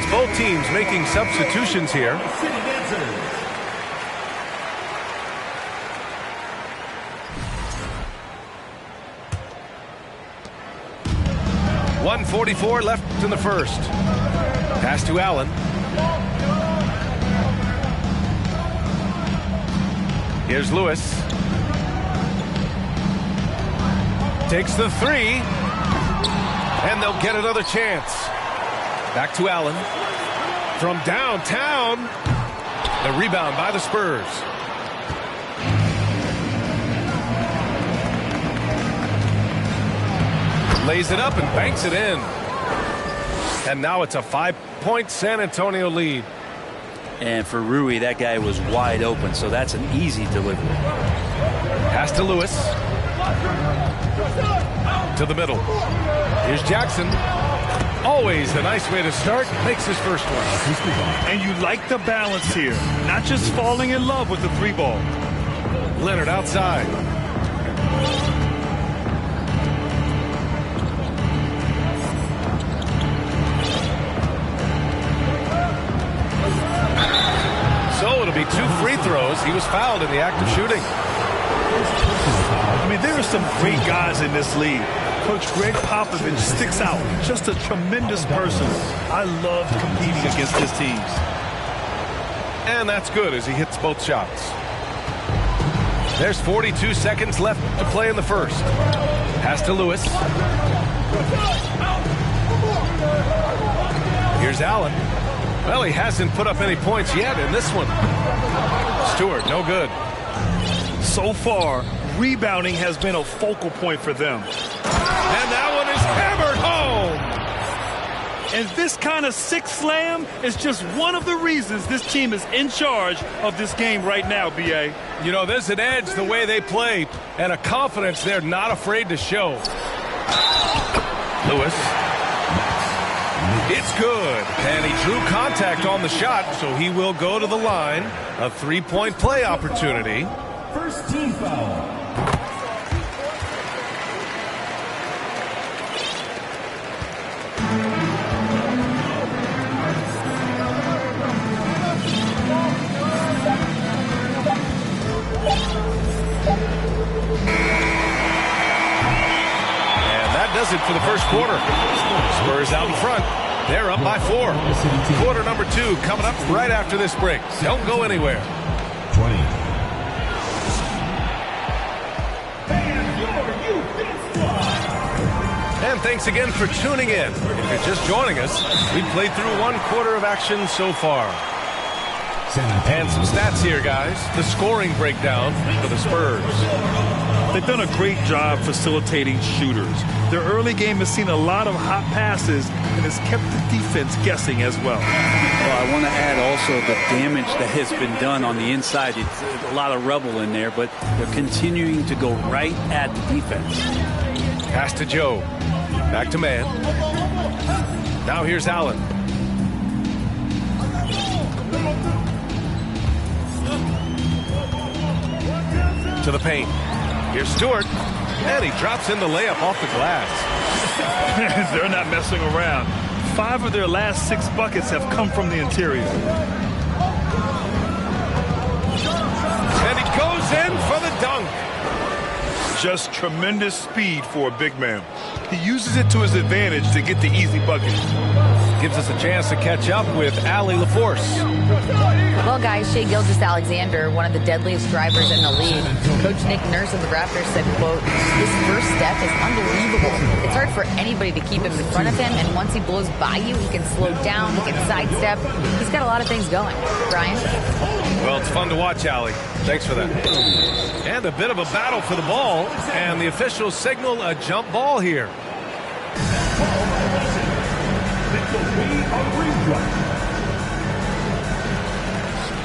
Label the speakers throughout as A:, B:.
A: it's both teams making substitutions here. .144 left in the first. Pass to Allen. Here's Lewis. Takes the three. And they'll get another chance. Back to Allen. From downtown. The rebound by the Spurs. Lays it up and banks it in. And now it's a 5-point San Antonio lead.
B: And for Rui, that guy was wide open, so that's an easy delivery.
A: Pass to Lewis. To the middle. Here's Jackson. Always a nice way to start. Makes his first one.
C: And you like the balance here. Not just falling in love with the three ball.
A: Leonard outside. So it'll be 2 free throws. He was fouled in the act of shooting.
C: I mean, there are some great guys in this league. Coach Greg Popovich sticks out. Just a tremendous person. I love competing against his teams.
A: And that's good as he hits both shots. There's 42 seconds left to play in the first. Pass to Lewis. Here's Allen. Well, he hasn't put up any points yet in this one. Stewart, no good.
C: So far, rebounding has been a focal point for them.
A: And that one is hammered home.
C: And this kind of six slam is just one of the reasons this team is in charge of this game right now, B.A.
A: You know, there's an edge the way they play and a confidence they're not afraid to show. Lewis. It's good. And he drew contact on the shot, so he will go to the line. A 3-point play opportunity.
D: First team foul.
A: Does it for the first quarter. Spurs out in front. They're up by 4. Quarter number 2 coming up right after this break. Don't go anywhere.
D: 20.
A: And thanks again for tuning in. If you're just joining us, we've played through 1 quarter of action so far. And some stats here, guys. The scoring breakdown for the Spurs.
C: They've done a great job facilitating shooters. Their early game has seen a lot of hot passes and has kept the defense guessing as well.
B: Well, I want to add also the damage that has been done on the inside. It's a lot of rubble in there, but they're continuing to go right at the defense.
A: Pass to Joe. Back to man. Now here's Allen. To the paint. Here's Stewart. And he drops in the layup off the glass.
C: They're not messing around. 5 of their last 6 buckets have come from the interior.
A: And he goes in for the dunk.
C: Just tremendous speed for a big man. He uses it to his advantage to get the easy bucket.
A: Gives us a chance to catch up with Allie LaForce.
E: Well, guys, Shai Gilgeous-Alexander, one of the deadliest drivers in the league. Coach Nick Nurse of the Raptors said, quote, "His first step is unbelievable. It's hard for anybody to keep him in front of him, and once he blows by you, he can slow down, he can sidestep. He's got a lot of things going." Brian?
A: Well, it's fun to watch, Allie. Thanks for that. And a bit of a battle for the ball, and the officials signal a jump ball here.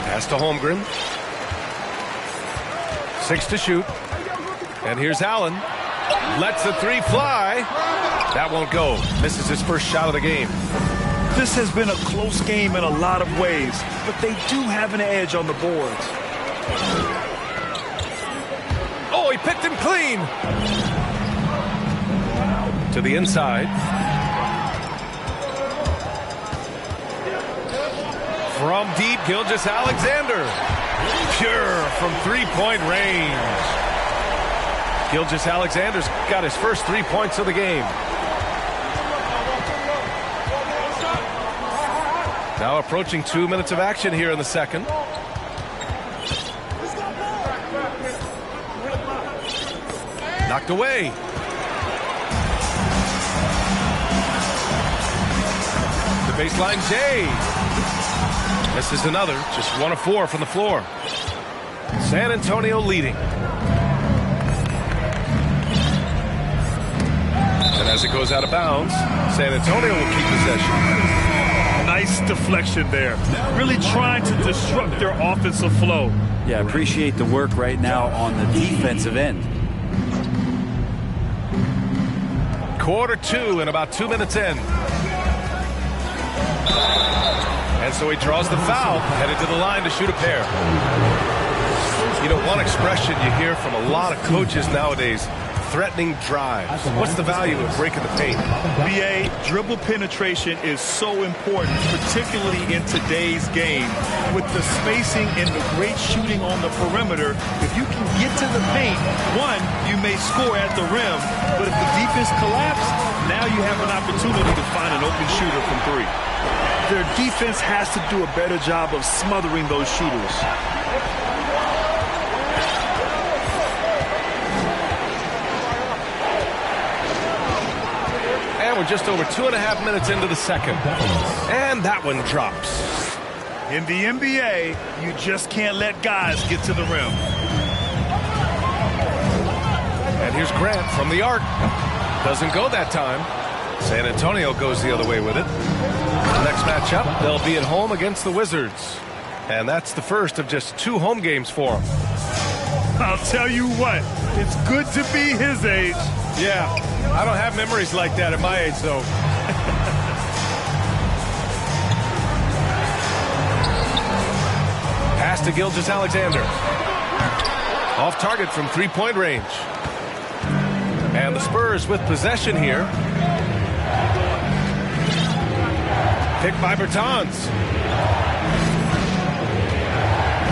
A: Pass to Holmgren. 6 to shoot. And here's Allen. Lets the 3 fly. That won't go. Misses his first shot of the game.
C: This has been a close game in a lot of ways, but they do have an edge on the boards.
A: Oh, he picked him clean. To the inside. From deep, Gilgeous-Alexander. Pure from three-point range. Gilgeous-Alexander's got his first 3 points of the game. Now approaching 2 minutes of action here in the second. Knocked away. The baseline J. This is another, just 1 of 4 from the floor. San Antonio leading. And as it goes out of bounds, San Antonio will keep possession.
C: Nice deflection there. Really trying to disrupt their offensive flow.
B: Yeah, appreciate the work right now on the defensive end.
A: Quarter 2 and about 2 minutes in. And so he draws the foul, headed to the line to shoot a pair. You know, one expression you hear from a lot of coaches nowadays, threatening drives. What's the value of breaking the paint?
C: BA, dribble penetration is so important, particularly in today's game. With the spacing and the great shooting on the perimeter, if you can get to the paint, one, you may score at the rim, but if the defense collapses, now you have an opportunity to find an open shooter from 3. Their defense has to do a better job of smothering those shooters.
A: And we're just over 2.5 minutes into the second. And that one drops.
C: In the NBA, you just can't let guys get to the rim.
A: And here's Grant from the arc. Doesn't go that time. San Antonio goes the other way with it. Next matchup, they'll be at home against the Wizards. And that's the first of just 2 home games for them.
C: I'll tell you what, it's good to be his age.
A: Yeah, I don't have memories like that at my age, though. Pass to Gilgeous-Alexander. Off target from 3-point range. And the Spurs with possession here. Picked by Bertans.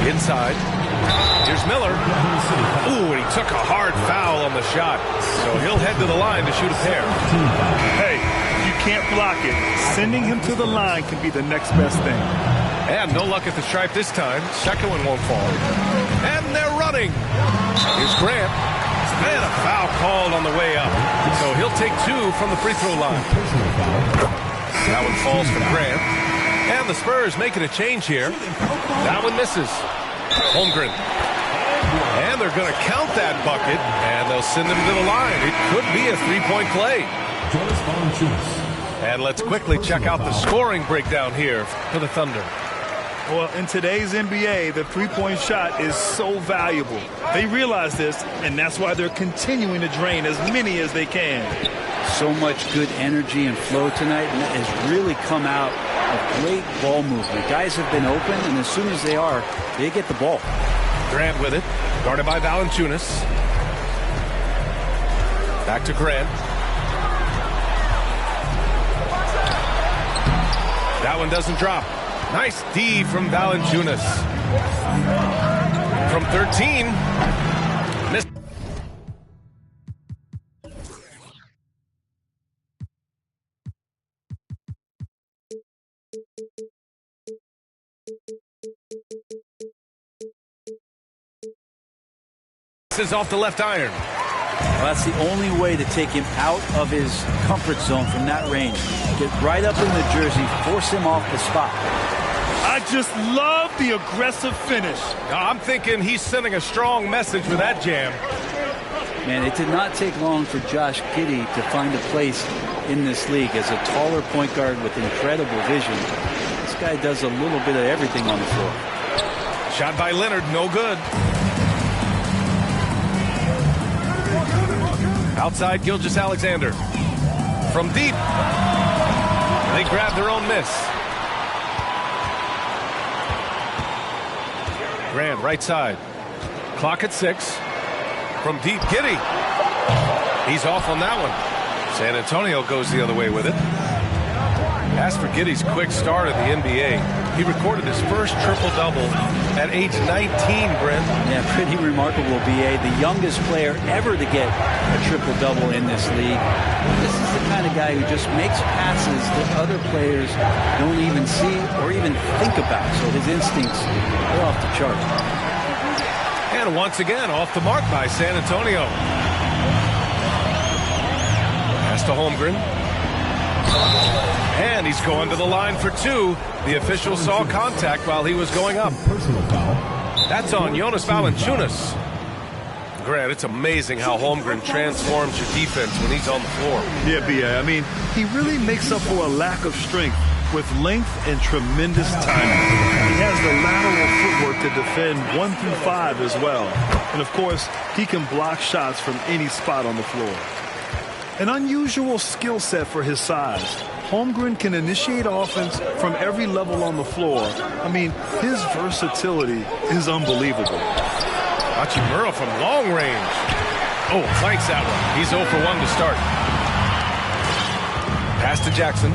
A: Inside. Here's Miller. Ooh, and he took a hard foul on the shot. So he'll head to the line to shoot a pair.
C: Hey, you can't block it. Sending him to the line can be the next best thing.
A: And no luck at the stripe this time. Second one won't fall. And they're running. Here's Grant. And a foul called on the way up. So he'll take 2 from the free throw line. That one falls for Grant. And the Spurs making a change here. That one misses. Holmgren. And they're going to count that bucket, and they'll send him to the line. It could be a 3-point play. And let's quickly check out the scoring breakdown here for the Thunder.
C: Well, in today's NBA, the 3-point shot is so valuable. They realize this, and that's why they're continuing to drain as many as they can.
B: So much good energy and flow tonight, and that has really come out of great ball movement. Guys have been open, and as soon as they are, they get the ball.
A: Grant with it, guarded by Valanciunas. Back to Grant. That one doesn't drop. Nice D from Valanciunas. From 13. Missed. This is off the left iron.
B: Well, that's the only way to take him out of his comfort zone from that range. Get right up in the jersey, force him off the spot.
C: I just love the aggressive finish.
A: I'm thinking he's sending a strong message with that jam.
B: Man, it did not take long for Josh Giddey to find a place in this league as a taller point guard with incredible vision. This guy does a little bit of everything on the floor.
A: Shot by Leonard, no good. Outside Gilgeous-Alexander. From deep. They grab their own miss. Grant, right side. Clock at 6. From deep, Giddey. He's off on that one. San Antonio goes the other way with it. As for Giddey's quick start in the NBA, he recorded his first triple-double at age 19, Brent.
B: Yeah, pretty remarkable, B.A. The youngest player ever to get a triple-double in this league. This is the kind of guy who just makes passes that other players don't even see or even think about. So his instincts are off the chart.
A: And once again, off the mark by San Antonio. Pass to Holmgren. And he's going to the line for two. The official saw contact while he was going up.
D: Personal foul.
A: That's on Jonas Valanciunas. Grant, it's amazing how Holmgren transforms your defense when he's on the floor.
C: Yeah, B.A. I mean, he really makes up for a lack of strength with length and tremendous timing. He has the lateral footwork to defend 1 through 5 as well. And, of course, he can block shots from any spot on the floor. An unusual skill set for his size. Holmgren can initiate offense from every level on the floor. I mean, his versatility is unbelievable.
A: Hachimura from long range. Oh, flanks that one. He's 0 for 1 to start. Pass to Jackson.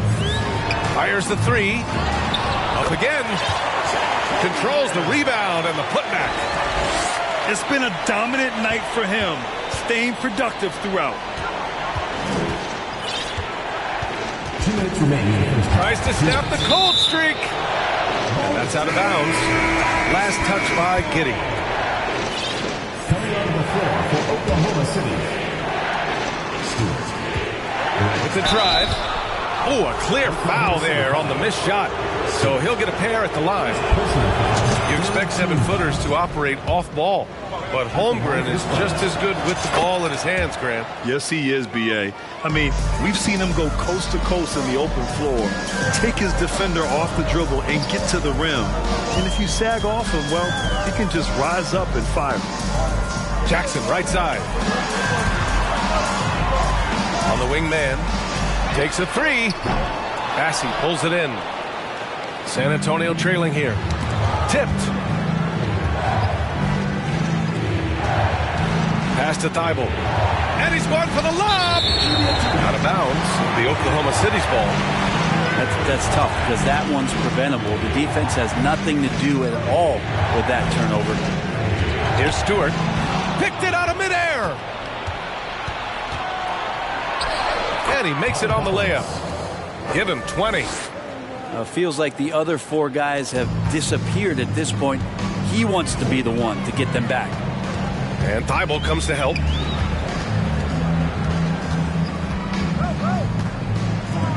A: Fires the three. Up again. Controls the rebound and the putback.
C: It's been a dominant night for him, staying productive throughout.
D: 2 minutes remaining.
A: Tries to snap the cold streak. And that's out of bounds. Last touch by Giddey.
D: Coming onto the floor for Oklahoma City. Stewart.
A: With the drive. Oh, a clear foul there on the missed shot. So he'll get a pair at the line. You expect 7-footers to operate off ball. But Holmgren is just as good with the ball in his hands, Grant.
C: Yes, he is, B.A. I mean, we've seen him go coast to coast in the open floor, take his defender off the dribble and get to the rim. And if you sag off him, well, he can just rise up and fire.
A: Jackson, right side. On the wing man. Takes a three. Bassey pulls it in. San Antonio trailing here. Tipped. Pass to Thibault. And he's going for the lob. Out of bounds. The Oklahoma City's ball.
B: That's tough because that one's preventable. The defense has nothing to do at all with that turnover.
A: Here's Stewart. Picked it out of midair. And he makes it on the layup. Give him 20.
B: Feels like the other 4 guys have disappeared at this point. He wants to be the one to get them back.
A: And Thibault comes to help.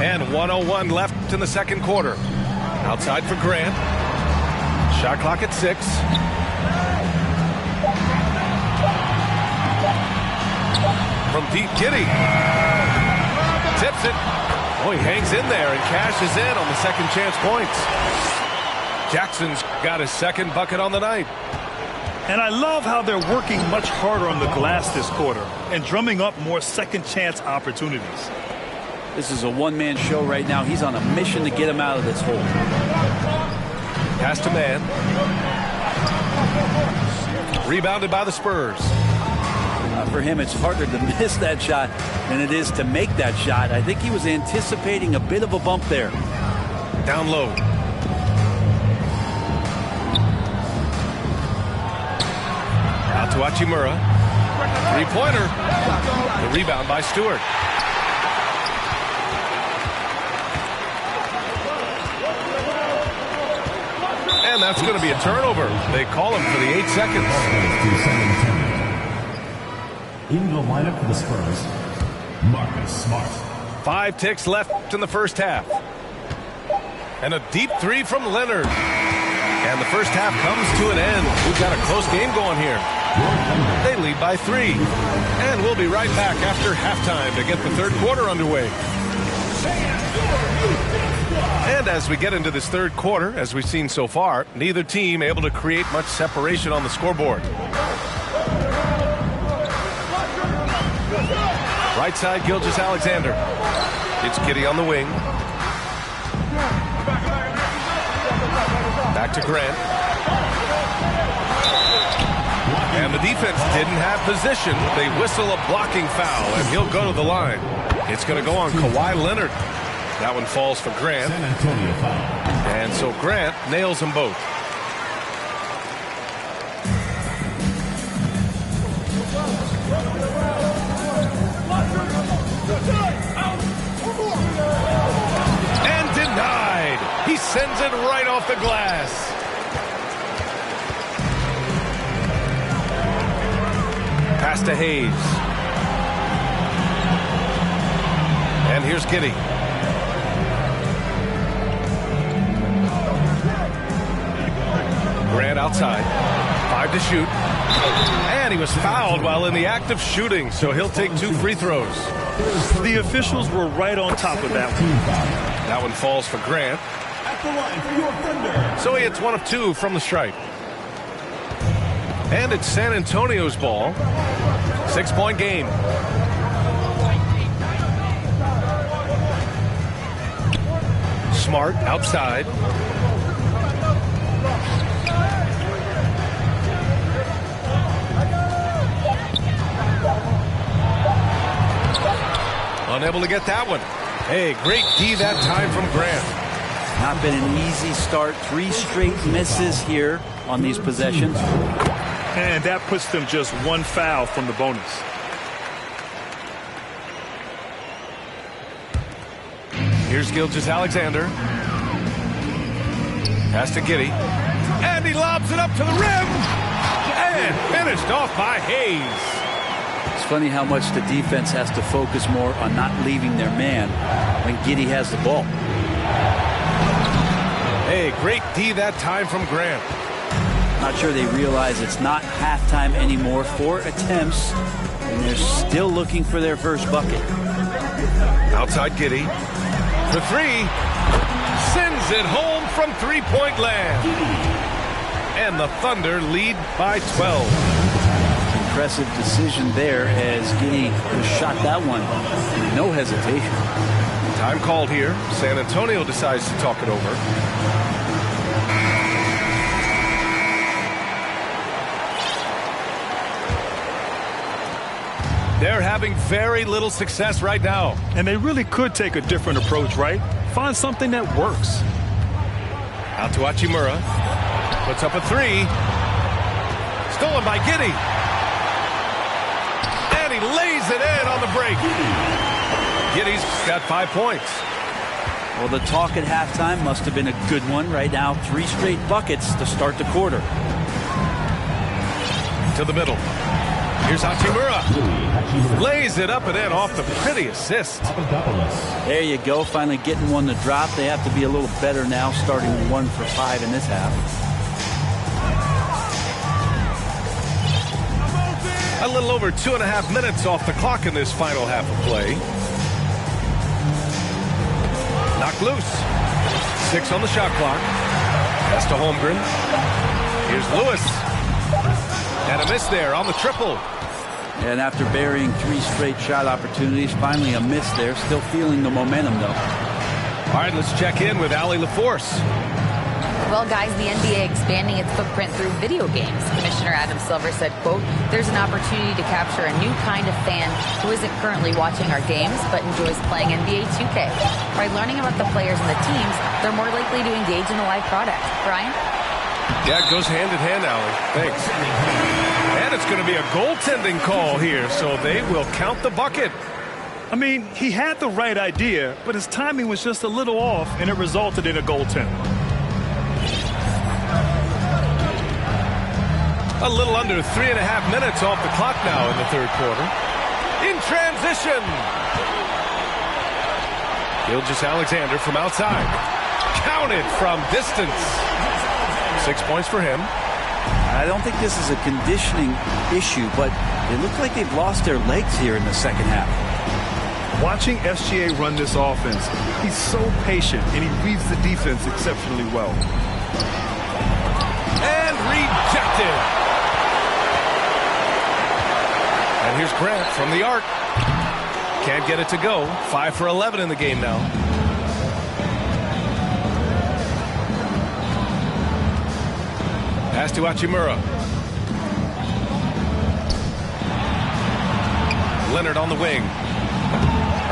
A: And 1:01 left in the second quarter. Outside for Grant. Shot clock at 6. From deep, Giddey. Tips it. Oh, he hangs in there and cashes in on the second chance points. Jackson's got his second bucket on the night.
C: And I love how they're working much harder on the glass this quarter and drumming up more second chance opportunities.
B: This is a one-man show right now. He's on a mission to get him out of this hole.
A: Pass to man. Rebounded by the Spurs.
B: For him, it's harder to miss that shot than it is to make that shot. I think he was anticipating a bit of a bump there.
A: Down low. Out to Hachimura. Three-pointer. The rebound by Stewart. And that's going to be a turnover. They call him for the 8 seconds.
D: In the lineup for the Spurs, Marcus Smart.
A: 5 ticks left in the first half. And a deep three from Leonard. And the first half comes to an end. We've got a close game going here. They lead by 3. And we'll be right back after halftime to get the third quarter underway. And as we get into this third quarter, as we've seen so far, neither team able to create much separation on the scoreboard. Right side, Gilgeous-Alexander. It's Giddey on the wing. Back to Grant. And the defense didn't have position. They whistle a blocking foul, and he'll go to the line. It's going to go on Kawhi Leonard. That one falls for Grant.
D: San Antonio foul.
A: And so Grant nails them both. And denied. He sends it right off the glass. Pass to Hayes. And here's Giddey. Grant outside. 5 to shoot. And he was fouled while in the act of shooting, so he'll take 2 free throws.
C: The officials were right on top of that one.
A: That one falls for Grant.
D: At the line for your Thunder.
A: So he hits 1 of 2 from the stripe. And it's San Antonio's ball. 6-point game. Smart outside. Unable to get that one. Hey, great D that time from Grant.
B: Not been an easy start. 3 straight misses here on these possessions.
C: And that puts them just 1 foul from the bonus.
A: Here's Gilgeous-Alexander. Pass to Giddey. And he lobs it up to the rim. And finished off by Hayes.
B: It's funny how much the defense has to focus more on not leaving their man when Giddey has the ball.
A: Hey, great D that time from Grant.
B: Not sure they realize it's not halftime anymore. 4 attempts, and they're still looking for their first bucket.
A: Outside Giddey. The 3. Sends it home from 3-point land. And the Thunder lead by 12.
B: Impressive decision there as Giddey shot that one. No hesitation.
A: Time called here. San Antonio decides to talk it over. They're having very little success right now.
C: And they really could take a different approach, right? Find something that works.
A: Out to Hachimura. Puts up a 3. Stolen by Giddey. And he lays it in on the break. Giddey's got 5 points.
B: Well, the talk at halftime must have been a good one. Right now, 3 straight buckets to start the quarter.
A: To the middle. Here's Hachimura. Lays it up and in off the pretty assist.
B: There you go. Finally getting one to drop. They have to be a little better now, starting 1 for 5 in this half.
A: A little over 2.5 minutes off the clock in this final half of play. Knocked loose. 6 on the shot clock. Pass to Holmgren. Here's Lewis. And a miss there on the triple.
B: And after burying 3 straight shot opportunities, finally a miss there. Still feeling the momentum, though.
A: All right, let's check in with Allie LaForce.
E: Well, guys, the NBA expanding its footprint through video games. Commissioner Adam Silver said, quote, there's an opportunity to capture a new kind of fan who isn't currently watching our games but enjoys playing NBA 2K. By learning about the players and the teams, they're more likely to engage in the live product. Brian?
A: Yeah, it goes hand in hand, Allie. Thanks. And it's going to be a goaltending call here, so they will count the bucket.
C: I mean, he had the right idea, but his timing was just a little off, and it resulted in a goaltend.
A: A little under 3.5 minutes off the clock now in the third quarter. In transition. Gilgeous-Alexander from outside. Counted from distance. 6 points for him.
B: I don't think this is a conditioning issue, but they look like they've lost their legs here in the second half.
C: Watching SGA run this offense, he's so patient, and he reads the defense exceptionally well.
A: And rejected. And here's Grant from the arc. Can't get it to go. 5 for 11 in the game now. Pass to Hachimura. Leonard on the wing.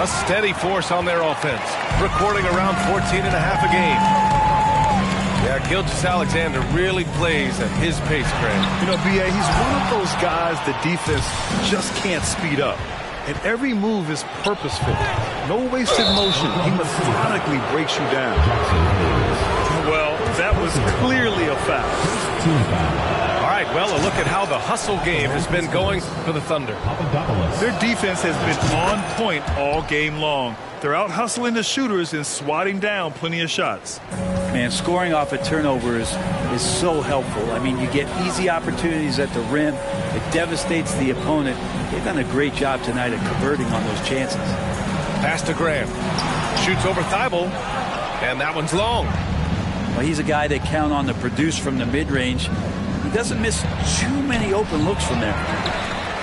A: A steady force on their offense, recording around 14 and a half a game. Yeah, Gilgeous-Alexander really plays at his pace, Grant.
C: You know, B.A., he's one of those guys the defense just can't speed up. And every move is purposeful. No wasted motion. He methodically breaks you down. Well, that was clearly a foul.
A: All right, well, a look at how the hustle game has been going for the Thunder.
C: Their defense has been on point all game long. They're out hustling the shooters and swatting down plenty of shots.
B: Man, scoring off of turnovers is so helpful. I mean, you get easy opportunities at the rim. It devastates the opponent. They've done a great job tonight of converting on those chances.
A: Pass to Graham. Shoots over Thibault, and that one's long.
B: Well, he's a guy that count on to produce from the mid-range. He doesn't miss too many open looks from there.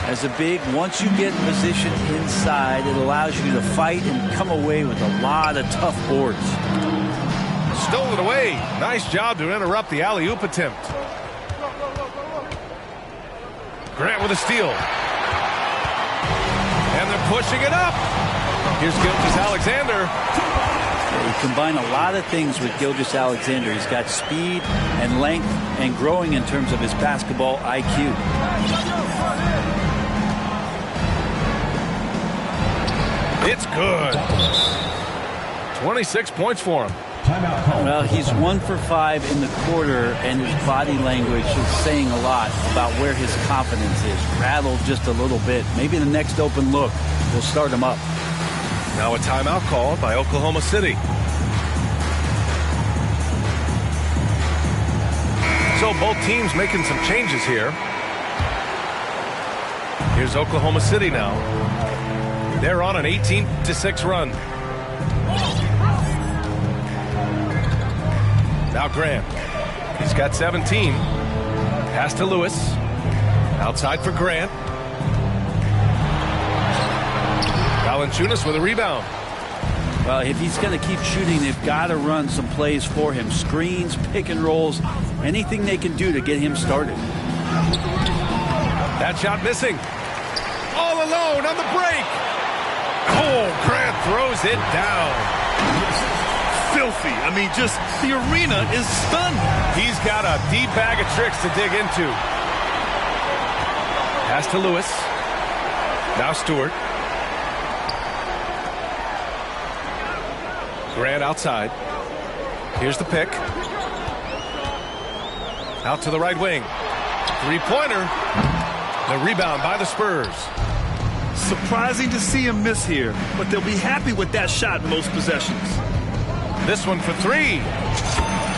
B: As a big, once you get positioned inside, it allows you to fight and come away with a lot of tough boards.
A: Stole it away. Nice job to interrupt the alley-oop attempt. Grant with a steal. And they're pushing it up. Here's Gilgeous-Alexander.
B: You combine a lot of things with Gilgeous-Alexander. He's got speed and length and growing in terms of his basketball IQ.
A: It's good. 26 points for him.
B: Well, he's 1 for 5 in the quarter, and his body language is saying a lot about where his confidence is. Rattled just a little bit. Maybe the next open look will start him up.
A: Now a timeout called by Oklahoma City. So both teams making some changes here. Here's Oklahoma City now. They're on an 18-6 run. Now Grant. He's got 17. Pass to Lewis. Outside for Grant. Valanciunas with a rebound.
B: Well, if he's going to keep shooting, they've got to run some plays for him. Screens, pick and rolls, anything they can do to get him started.
A: That shot missing. All alone on the break. Oh, Grant throws it down.
C: Filthy. I mean, just the arena is stunned.
A: He's got a deep bag of tricks to dig into. Pass to Lewis. Now Stewart. Grant outside. Here's the pick. Out to the right wing. Three-pointer. The rebound by the Spurs.
C: Surprising to see him miss here, but they'll be happy with that shot in most possessions.
A: This one for three.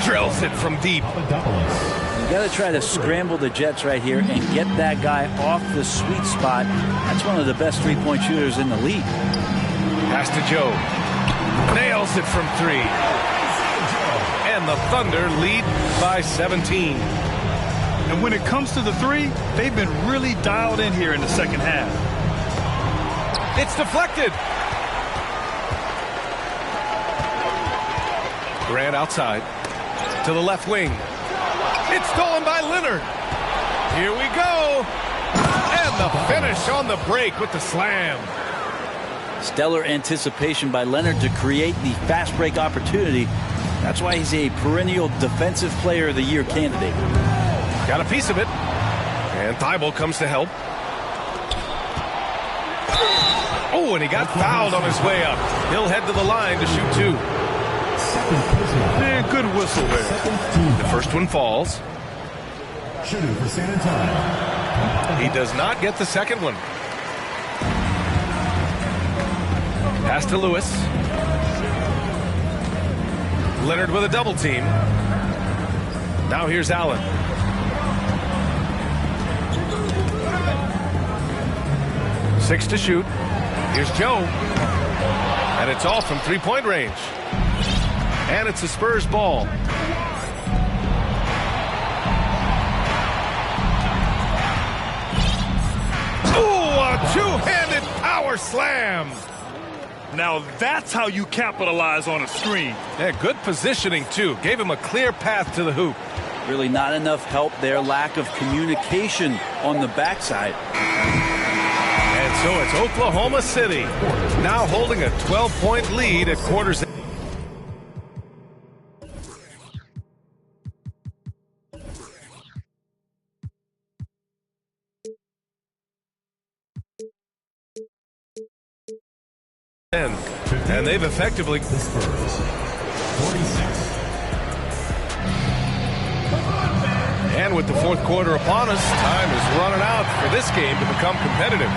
A: Drills it from deep.
B: You got to try to scramble the Jets right here and get that guy off the sweet spot. That's one of the best three-point shooters in the league.
A: Pass to Joe. Nails it from three. And the Thunder lead by 17.
C: And when it comes to the three, they've been really dialed in here in the second half.
A: It's deflected. Grant outside to the left wing. It's stolen by Leonard. Here we go. And the finish on the break with the slam.
B: Stellar anticipation by Leonard to create the fast break opportunity. That's why he's a perennial Defensive Player of the Year candidate.
A: Got a piece of it. And Thibault comes to help. Oh, and he got fouled on his way up. He'll head to the line to shoot two.
C: And good whistle there.
A: The first one falls.
D: Shooting for San Antonio.
A: He does not get the second one. Pass to Lewis. Leonard with a double team. Now here's Allen. Six to shoot. Here's Joe. And it's all from three-point range. And it's the Spurs ball. Ooh, a two-handed power slam.
C: Now that's how you capitalize on a screen.
A: Yeah, good positioning, too. Gave him a clear path to the hoop.
B: Really not enough help there. Lack of communication on the backside.
A: And And so it's Oklahoma City now holding a 12-point lead at quarters. And they've effectively.
D: The Spurs, 46.
A: And with the fourth quarter upon us, time is running out for this game to become competitive.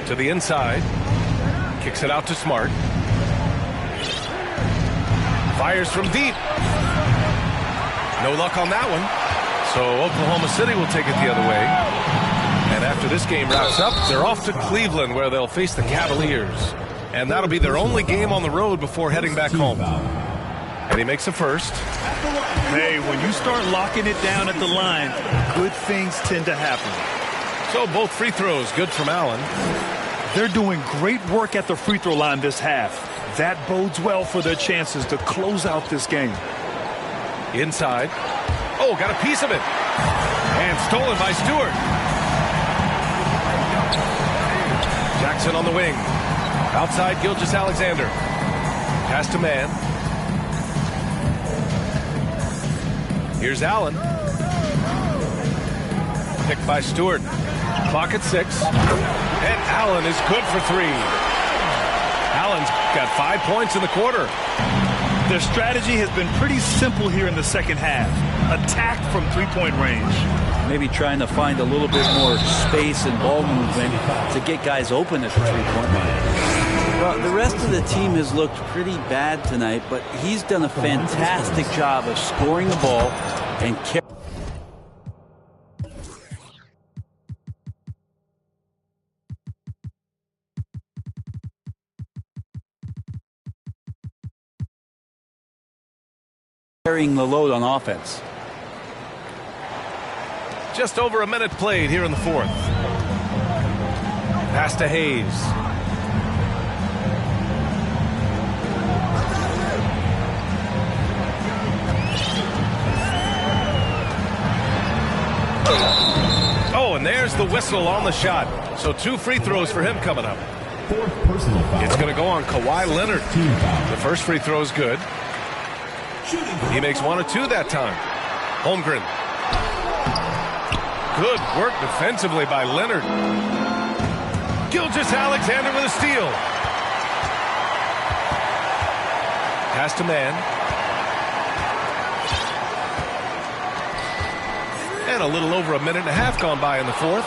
A: To the inside. Kicks it out to Smart. Fires from deep. No luck on that one. So Oklahoma City will take it the other way. And after this game wraps up, they're off to Cleveland where they'll face the Cavaliers. And that'll be their only game on the road before heading back home. And he makes a first.
C: Hey, when you start locking it down at the line, good things tend to happen.
A: So both free throws good from Allen.
C: They're doing great work at the free throw line this half. That bodes well for their chances to close out this game.
A: Inside. Oh, got a piece of it. And stolen by Stewart. Jackson on the wing. Outside Gilgeous-Alexander. Pass to man. Here's Allen. Picked by Stewart. Clock at 6. And Allen is good for 3. Allen's got 5 points in the quarter.
C: Their strategy has been pretty simple here in the second half. Attack from three-point range.
B: Maybe trying to find a little bit more space and ball movement to get guys open at the three-point line. Well, the rest of the team has looked pretty bad tonight, but he's done a fantastic job of scoring the ball and carrying the load on offense.
A: Just over a minute played here in the fourth. Pass to Hayes. Oh, and there's the whistle on the shot. So 2 free throws for him coming up.
D: Fourth personal foul.
A: It's going to go on Kawhi Leonard.
D: Team foul.
A: The first free throw is good. He makes 1 of 2 that time. Holmgren. Good work defensively by Leonard. Gilgeous-Alexander with a steal. Pass to man. And a little over a minute and a half gone by in the fourth.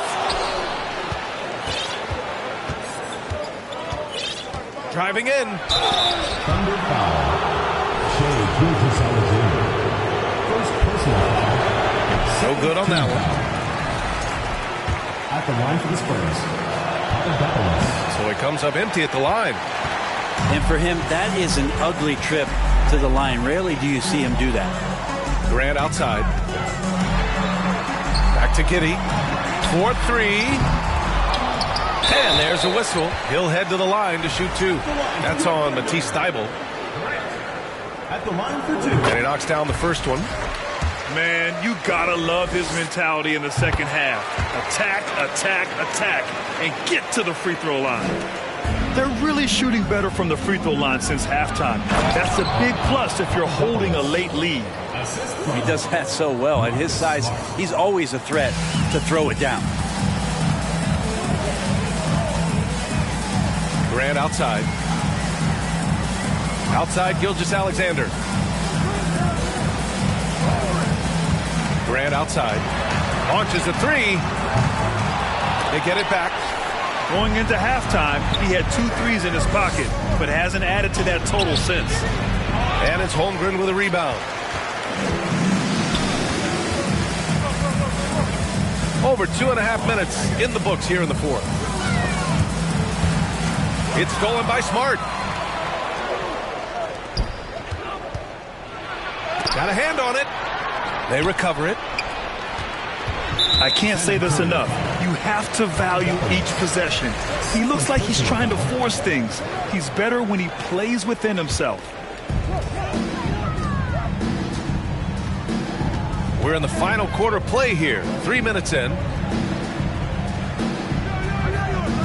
A: Driving in.
D: Thunder foul. Gilgeous-Alexander. First personal foul.
A: So good on that one.
D: At the line for the Spurs.
A: So he comes up empty at the line.
B: And for him, that is an ugly trip to the line. Rarely do you see him do that.
A: Grant outside. Back to Giddey. 4-3. And there's a whistle. He'll head to the line to shoot 2. That's on Matisse Thybulle.
D: At the line for 2.
A: And he knocks down the first one.
C: Man, you gotta love his mentality in the second half. Attack, attack, attack, and get to the free throw line. They're really shooting better from the free throw line since halftime. That's a big plus if you're holding a late lead.
B: He does that so well. At his size, he's always a threat to throw it down.
A: Grant outside. Outside Gilgeous-Alexander. Grant outside. Launches a 3. They get it back.
C: Going into halftime, he had 2 threes in his pocket, but hasn't added to that total since.
A: And it's Holmgren with a rebound. Over 2.5 minutes in the books here in the fourth. It's stolen by Smart. Got a hand on it. They recover it.
C: I can't say this enough. You have to value each possession. He looks like he's trying to force things. He's better when he plays within himself.
A: We're in the final quarter play here. 3 minutes in.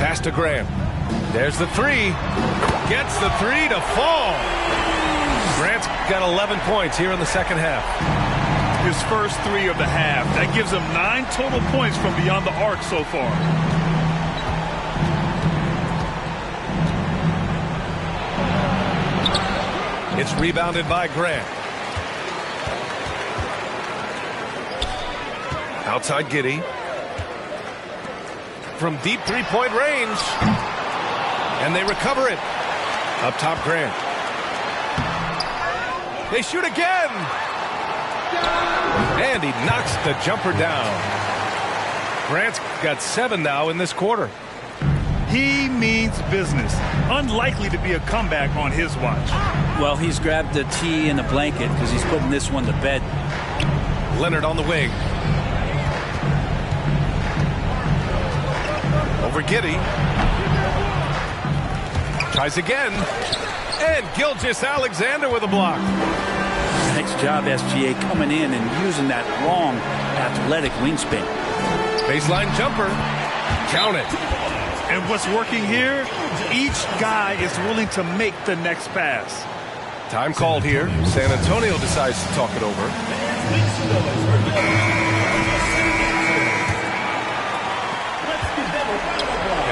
A: Pass to Graham. There's the three. Gets the three to fall. Grant's got 11 points here in the second half.
C: His first three of the half. That gives him 9 total points from beyond the arc so far.
A: It's rebounded by Grant. Outside Giddey. From deep three-point range. And they recover it. Up top, Grant. They shoot again. And he knocks the jumper down. Grant's got 7 now in this quarter.
C: He means business. Unlikely to be a comeback on his watch.
B: Well, he's grabbed the tee and the blanket because he's putting this one to bed.
A: Leonard on the wing. Over Giddey. Tries again. And Gilgeous-Alexander with a block.
B: Nice job, SGA, coming in and using that long athletic wingspan.
A: Baseline jumper. Count it.
C: And what's working here? Each guy is willing to make the next pass.
A: Time called here. San Antonio decides to talk it over.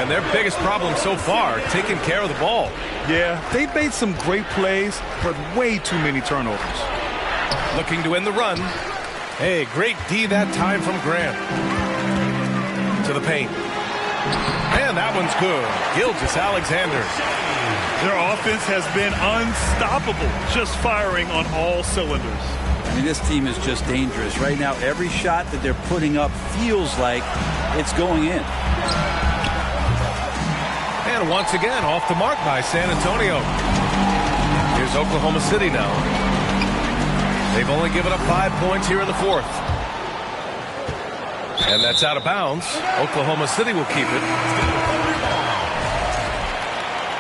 A: And their biggest problem so far, taking care of the ball.
C: Yeah, they've made some great plays, but way too many turnovers.
A: Looking to end the run. Hey, great D that time from Grant. To the paint. And that one's good. Gilgeous-Alexander.
C: Their offense has been unstoppable, just firing on all cylinders.
B: I mean, this team is just dangerous. Right now, every shot that they're putting up feels like it's going in.
A: And once again, off the mark by San Antonio. Here's Oklahoma City now. They've only given up 5 points here in the fourth. And that's out of bounds. Oklahoma City will keep it.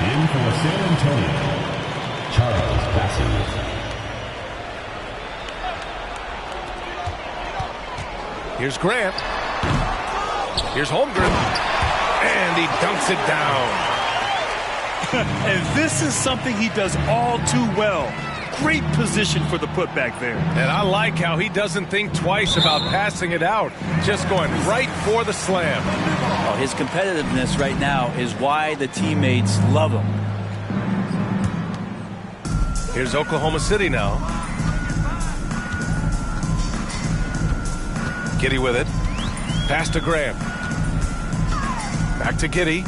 D: In for San Antonio, Charles Bassey.
A: Here's Grant. Here's Holmgren. And he dunks it down.
C: And this is something he does all too well. Great position for the putback there.
A: And I like how he doesn't think twice about passing it out. Just going right for the slam.
B: Oh, his competitiveness right now is why the teammates love him.
A: Here's Oklahoma City now. Giddey with it. Pass to Graham. Back to Giddey.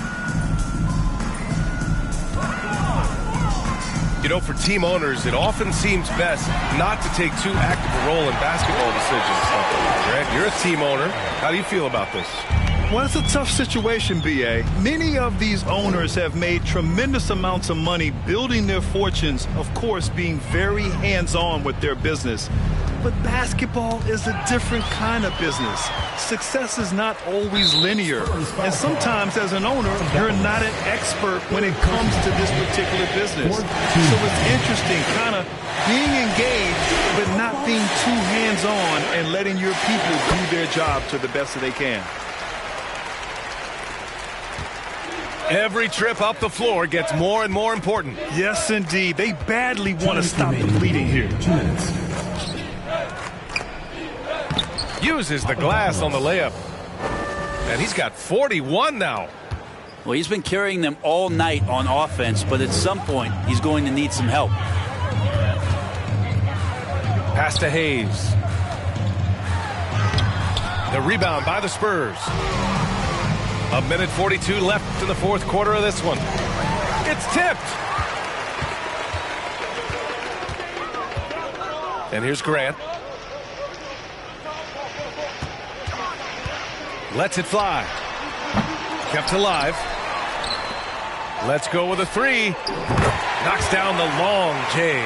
A: You know, for team owners, it often seems best not to take too active a role in basketball decisions. Grant, you're a team owner. How do you feel about this?
C: Well, it's a tough situation, B.A. Many of these owners have made tremendous amounts of money building their fortunes, of course, being very hands-on with their business. But basketball is a different kind of business. Success is not always linear. And sometimes as an owner, you're not an expert when it comes to this particular business. So it's interesting kind of being engaged, but not being too hands-on and letting your people do their job to the best that they can.
A: Every trip up the floor gets more and more important.
C: Yes, indeed. They badly want to stop the bleeding here.
D: 2 minutes.
A: Uses the glass on the layup. And he's got 41 now.
B: Well, he's been carrying them all night on offense, but at some point, he's going to need some help.
A: Pass to Hayes. The rebound by the Spurs. 1:42 left in the fourth quarter of this one. It's tipped. And here's Grant. Lets it fly. Kept alive. Let's go with a three. Knocks down the long J.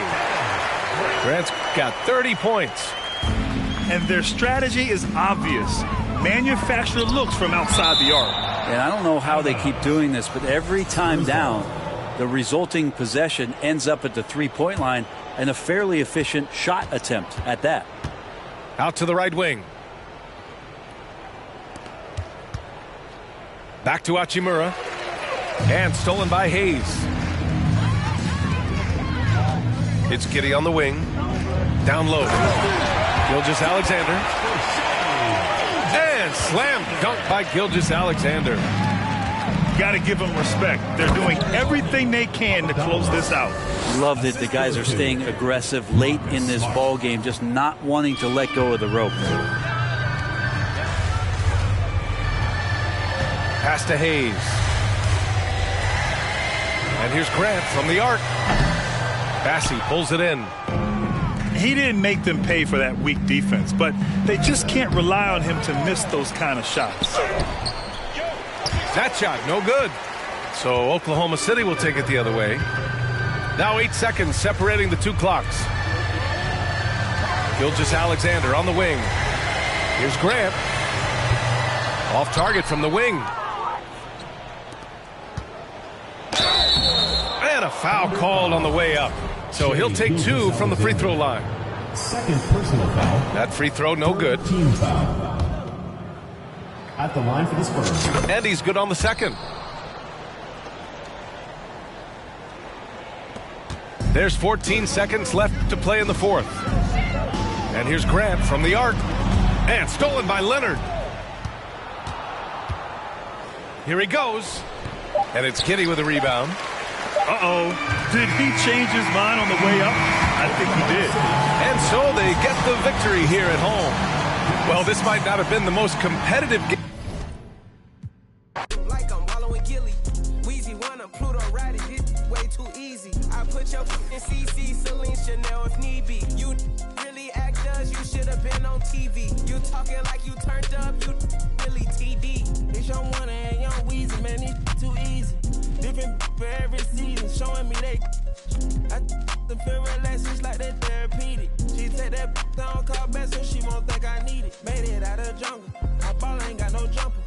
A: Grant's got 30 points.
C: And their strategy is obvious. Manufacture looks from outside the arc.
B: And I don't know how they keep doing this, but every time down, the resulting possession ends up at the three-point line, and a fairly efficient shot attempt at that.
A: Out to the right wing. Back to Hachimura. And stolen by Hayes. It's Giddey on the wing. Down low. Gilgeous-Alexander. And slam dunk by Gilgeous-Alexander.
C: Got to give them respect. They're doing everything they can to close this out.
B: Love that the guys are staying aggressive late in this ball game, just not wanting to let go of the rope.
A: Pass to Hayes. And here's Grant from the arc. Bassey pulls it in.
C: He didn't make them pay for that weak defense, but they just can't rely on him to miss those kind of shots.
A: That shot, no good. So Oklahoma City will take it the other way. Now 8 seconds separating the two clocks. Gilgeous-Alexander on the wing. Here's Grant. Off target from the wing. And a foul called on the way up. So he'll take 2 from the free throw line.
D: Second personal foul.
A: That free throw, no good.
D: Team foul. At the line for the Spurs.
A: And he's good on the second. There's 14 seconds left to play in the fourth. And here's Grant from the arc. And stolen by Leonard. Here he goes. And it's Giddey with a rebound.
C: Uh-oh. Did he change his mind on the way up? I think he did.
A: And so they get the victory here at home. Well, this might not have been the most competitive game.
F: Like I'm wallowing Gilly. Weezy one, I'm Pluto riding it way too easy. I put your in CC, Celine, Chanel if need be. You really actors, you should have been on TV. You talking like you turned up, you really TD. It's your one and young Weezy, man, it's too easy. Different for every season, showing me they. I feel relaxed, it's like that therapeutic. She take that down, call back so she won't think I need it. Made it out of jungle, my ball ain't got no jumper.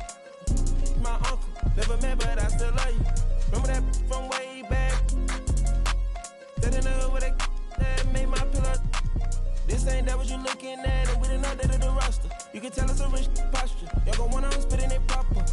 F: My uncle, never met but I still love you. Remember that from way back? That in the hood with that made my pillow. This ain't that what you looking at, and we didn't know that of the roster. You can tell it's a rich posture. Y'all gon' wanna spit in it proper.